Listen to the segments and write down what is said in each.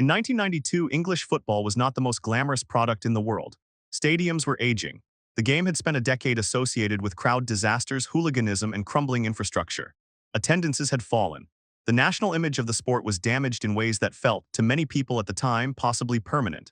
In 1992, English football was not the most glamorous product in the world. Stadiums were aging. The game had spent a decade associated with crowd disasters, hooliganism, and crumbling infrastructure. Attendances had fallen. The national image of the sport was damaged in ways that felt, to many people at the time, possibly permanent.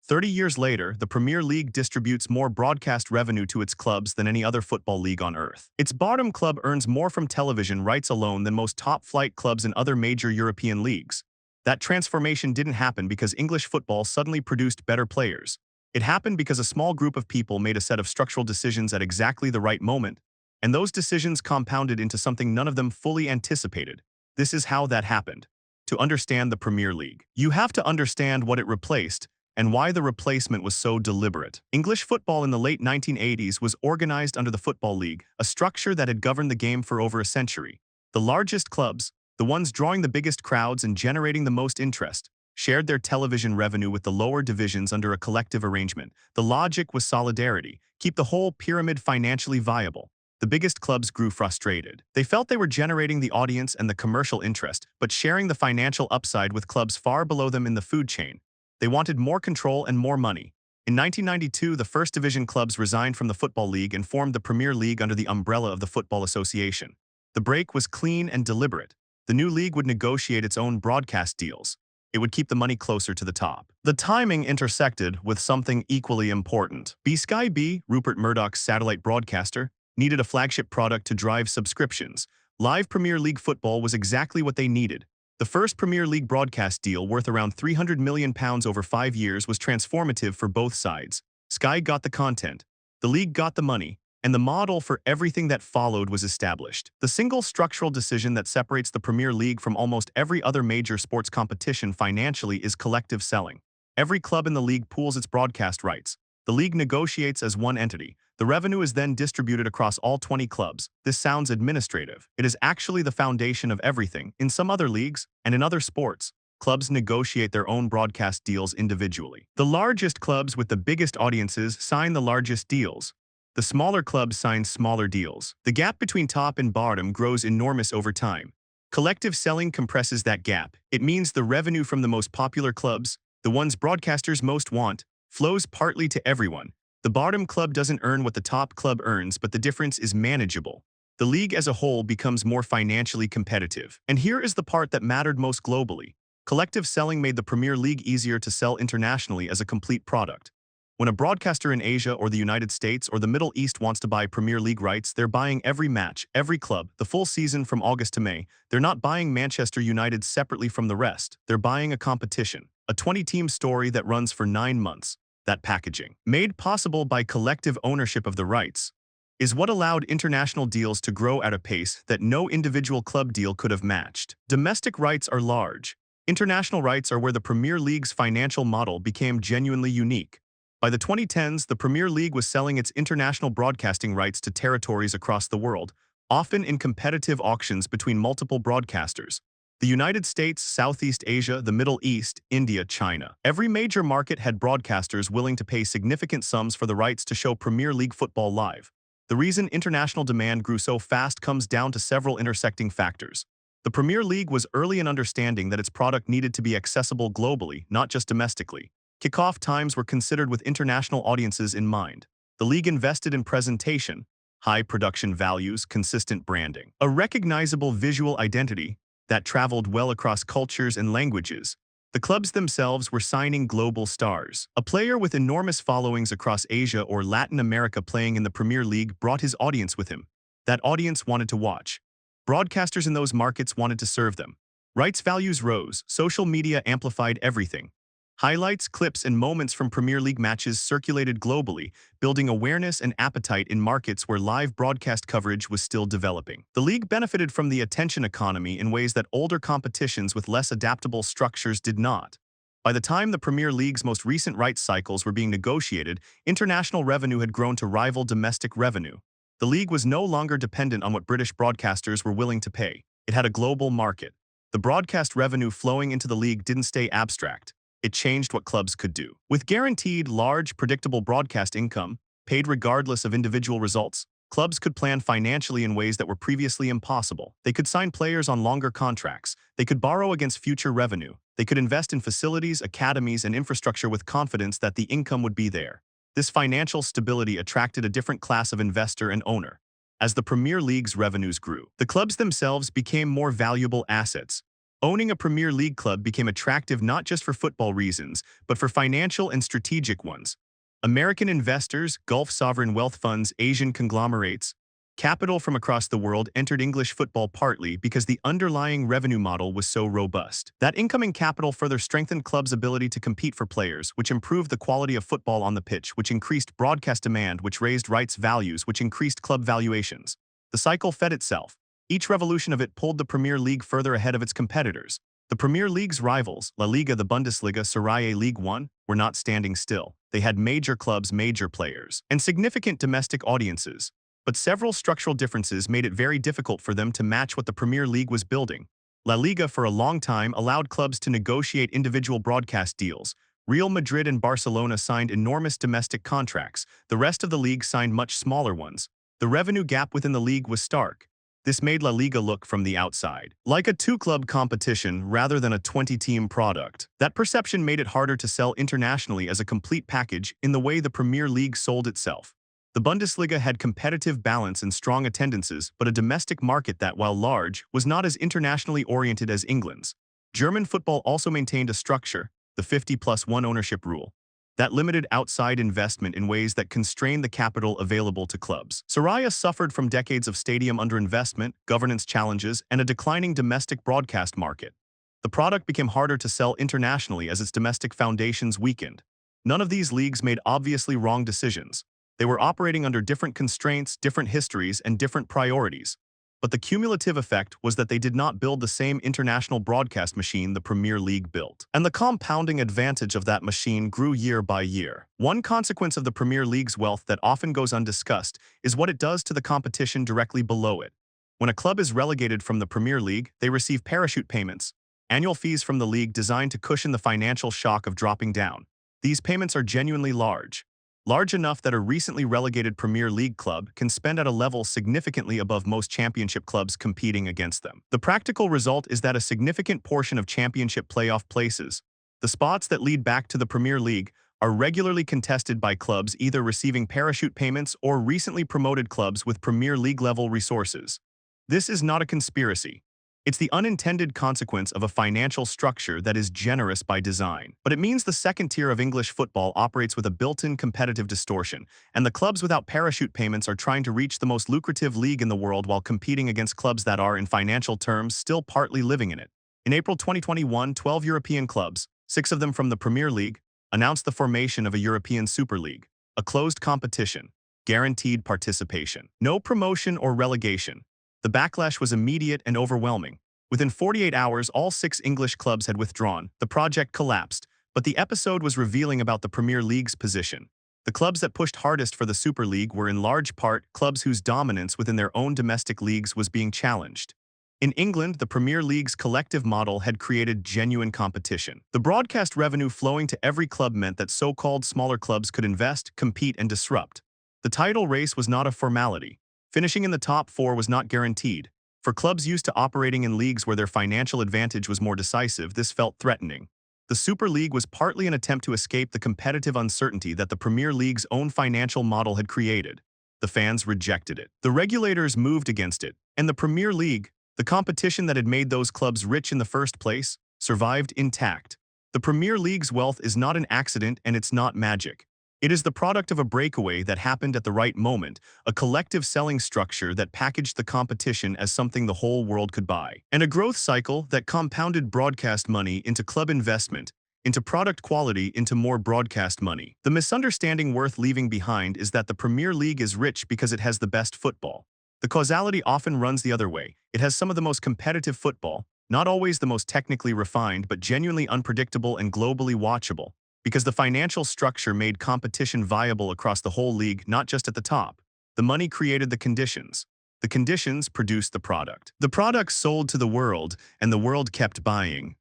30 years later, the Premier League distributes more broadcast revenue to its clubs than any other football league on earth. Its bottom club earns more from television rights alone than most top-flight clubs in other major European leagues. That transformation didn't happen because English football suddenly produced better players. It happened because a small group of people made a set of structural decisions at exactly the right moment, and those decisions compounded into something none of them fully anticipated. This is how that happened. To understand the Premier League, you have to understand what it replaced and why the replacement was so deliberate. English football in the late 1980s was organized under the Football League, a structure that had governed the game for over a century. The largest clubs, the ones drawing the biggest crowds and generating the most interest, shared their television revenue with the lower divisions under a collective arrangement. The logic was solidarity, keep the whole pyramid financially viable. The biggest clubs grew frustrated. They felt they were generating the audience and the commercial interest, but sharing the financial upside with clubs far below them in the food chain. They wanted more control and more money. In 1992, the first division clubs resigned from the Football League and formed the Premier League under the umbrella of the Football Association. The break was clean and deliberate. The new league would negotiate its own broadcast deals. It would keep the money closer to the top. The timing intersected with something equally important. Sky B, Rupert Murdoch's satellite broadcaster, needed a flagship product to drive subscriptions. Live Premier League football was exactly what they needed. The first Premier League broadcast deal, worth around £300 million over 5 years, was transformative for both sides. Sky got the content, the league got the money, and the model for everything that followed was established. The single structural decision that separates the Premier League from almost every other major sports competition financially is collective selling. Every club in the league pools its broadcast rights. The league negotiates as one entity. The revenue is then distributed across all 20 clubs. This sounds administrative. It is actually the foundation of everything. In some other leagues, and in other sports, clubs negotiate their own broadcast deals individually. The largest clubs with the biggest audiences sign the largest deals. The smaller clubs sign smaller deals. The gap between top and bottom grows enormous over time. Collective selling compresses that gap. It means the revenue from the most popular clubs, the ones broadcasters most want, flows partly to everyone. The bottom club doesn't earn what the top club earns, but the difference is manageable. The league as a whole becomes more financially competitive. And here is the part that mattered most globally. Collective selling made the Premier League easier to sell internationally as a complete product. When a broadcaster in Asia or the United States or the Middle East wants to buy Premier League rights, they're buying every match, every club, the full season from August to May. They're not buying Manchester United separately from the rest. They're buying a competition, a 20-team story that runs for 9 months. That packaging, made possible by collective ownership of the rights, is what allowed international deals to grow at a pace that no individual club deal could have matched. Domestic rights are large. International rights are where the Premier League's financial model became genuinely unique. By the 2010s, the Premier League was selling its international broadcasting rights to territories across the world, often in competitive auctions between multiple broadcasters. The United States, Southeast Asia, the Middle East, India, China. Every major market had broadcasters willing to pay significant sums for the rights to show Premier League football live. The reason international demand grew so fast comes down to several intersecting factors. The Premier League was early in understanding that its product needed to be accessible globally, not just domestically. Kickoff times were considered with international audiences in mind. The league invested in presentation, high production values, consistent branding, a recognizable visual identity that traveled well across cultures and languages. The clubs themselves were signing global stars. A player with enormous followings across Asia or Latin America playing in the Premier League brought his audience with him. That audience wanted to watch. Broadcasters in those markets wanted to serve them. Rights values rose. Social media amplified everything. Highlights, clips, and moments from Premier League matches circulated globally, building awareness and appetite in markets where live broadcast coverage was still developing. The league benefited from the attention economy in ways that older competitions with less adaptable structures did not. By the time the Premier League's most recent rights cycles were being negotiated, international revenue had grown to rival domestic revenue. The league was no longer dependent on what British broadcasters were willing to pay. It had a global market. The broadcast revenue flowing into the league didn't stay abstract. It changed what clubs could do. With guaranteed, large, predictable broadcast income, paid regardless of individual results, Clubs could plan financially in ways that were previously impossible. They could sign players on longer contracts. They could borrow against future revenue. They could invest in facilities, academies, and infrastructure with confidence that the income would be there. This financial stability attracted a different class of investor and owner. As the Premier League's revenues grew, the clubs themselves became more valuable assets. Owning a Premier League club became attractive not just for football reasons, but for financial and strategic ones. American investors, Gulf sovereign wealth funds, Asian conglomerates, capital from across the world entered English football partly because the underlying revenue model was so robust. That incoming capital further strengthened clubs' ability to compete for players, which improved the quality of football on the pitch, which increased broadcast demand, which raised rights values, which increased club valuations. The cycle fed itself. Each revolution of it pulled the Premier League further ahead of its competitors. The Premier League's rivals, La Liga, the Bundesliga, Serie League One, were not standing still. They had major clubs, major players, and significant domestic audiences. But several structural differences made it very difficult for them to match what the Premier League was building. La Liga for a long time allowed clubs to negotiate individual broadcast deals. Real Madrid and Barcelona signed enormous domestic contracts. The rest of the league signed much smaller ones. The revenue gap within the league was stark. This made La Liga look from the outside like a two-club competition rather than a 20-team product. That perception made it harder to sell internationally as a complete package in the way the Premier League sold itself. The Bundesliga had competitive balance and strong attendances, but a domestic market that, while large, was not as internationally oriented as England's. German football also maintained a structure, the 50+1 ownership rule, that limited outside investment in ways that constrained the capital available to clubs. Serie A suffered from decades of stadium underinvestment, governance challenges, and a declining domestic broadcast market. The product became harder to sell internationally as its domestic foundations weakened. None of these leagues made obviously wrong decisions. They were operating under different constraints, different histories, and different priorities. But the cumulative effect was that they did not build the same international broadcast machine the Premier League built. And the compounding advantage of that machine grew year by year. One consequence of the Premier League's wealth that often goes undiscussed is what it does to the competition directly below it. When a club is relegated from the Premier League, they receive parachute payments, annual fees from the league designed to cushion the financial shock of dropping down. These payments are genuinely large. Large enough that a recently relegated Premier League club can spend at a level significantly above most championship clubs competing against them. The practical result is that a significant portion of championship playoff places, the spots that lead back to the Premier League, are regularly contested by clubs either receiving parachute payments or recently promoted clubs with Premier League-level resources. This is not a conspiracy. It's the unintended consequence of a financial structure that is generous by design. But it means the second tier of English football operates with a built-in competitive distortion, and the clubs without parachute payments are trying to reach the most lucrative league in the world while competing against clubs that are, in financial terms, still partly living in it. In April 2021, 12 European clubs, 6 of them from the Premier League, announced the formation of a European Super League, a closed competition, guaranteed participation, no promotion or relegation. The backlash was immediate and overwhelming. Within 48 hours, all 6 English clubs had withdrawn. The project collapsed, but the episode was revealing about the Premier League's position. The clubs that pushed hardest for the Super League were in large part clubs whose dominance within their own domestic leagues was being challenged. In England, the Premier League's collective model had created genuine competition. The broadcast revenue flowing to every club meant that so-called smaller clubs could invest, compete, and disrupt. The title race was not a formality. Finishing in the top 4 was not guaranteed. For clubs used to operating in leagues where their financial advantage was more decisive, this felt threatening. The Super League was partly an attempt to escape the competitive uncertainty that the Premier League's own financial model had created. The fans rejected it. The regulators moved against it. And the Premier League, the competition that had made those clubs rich in the first place, survived intact. The Premier League's wealth is not an accident and it's not magic. It is the product of a breakaway that happened at the right moment, a collective selling structure that packaged the competition as something the whole world could buy, and a growth cycle that compounded broadcast money into club investment, into product quality, into more broadcast money. The misunderstanding worth leaving behind is that the Premier League is rich because it has the best football. The causality often runs the other way. It has some of the most competitive football, not always the most technically refined, but genuinely unpredictable and globally watchable. Because the financial structure made competition viable across the whole league, not just at the top. The money created the conditions. The conditions produced the product. The product sold to the world, and the world kept buying.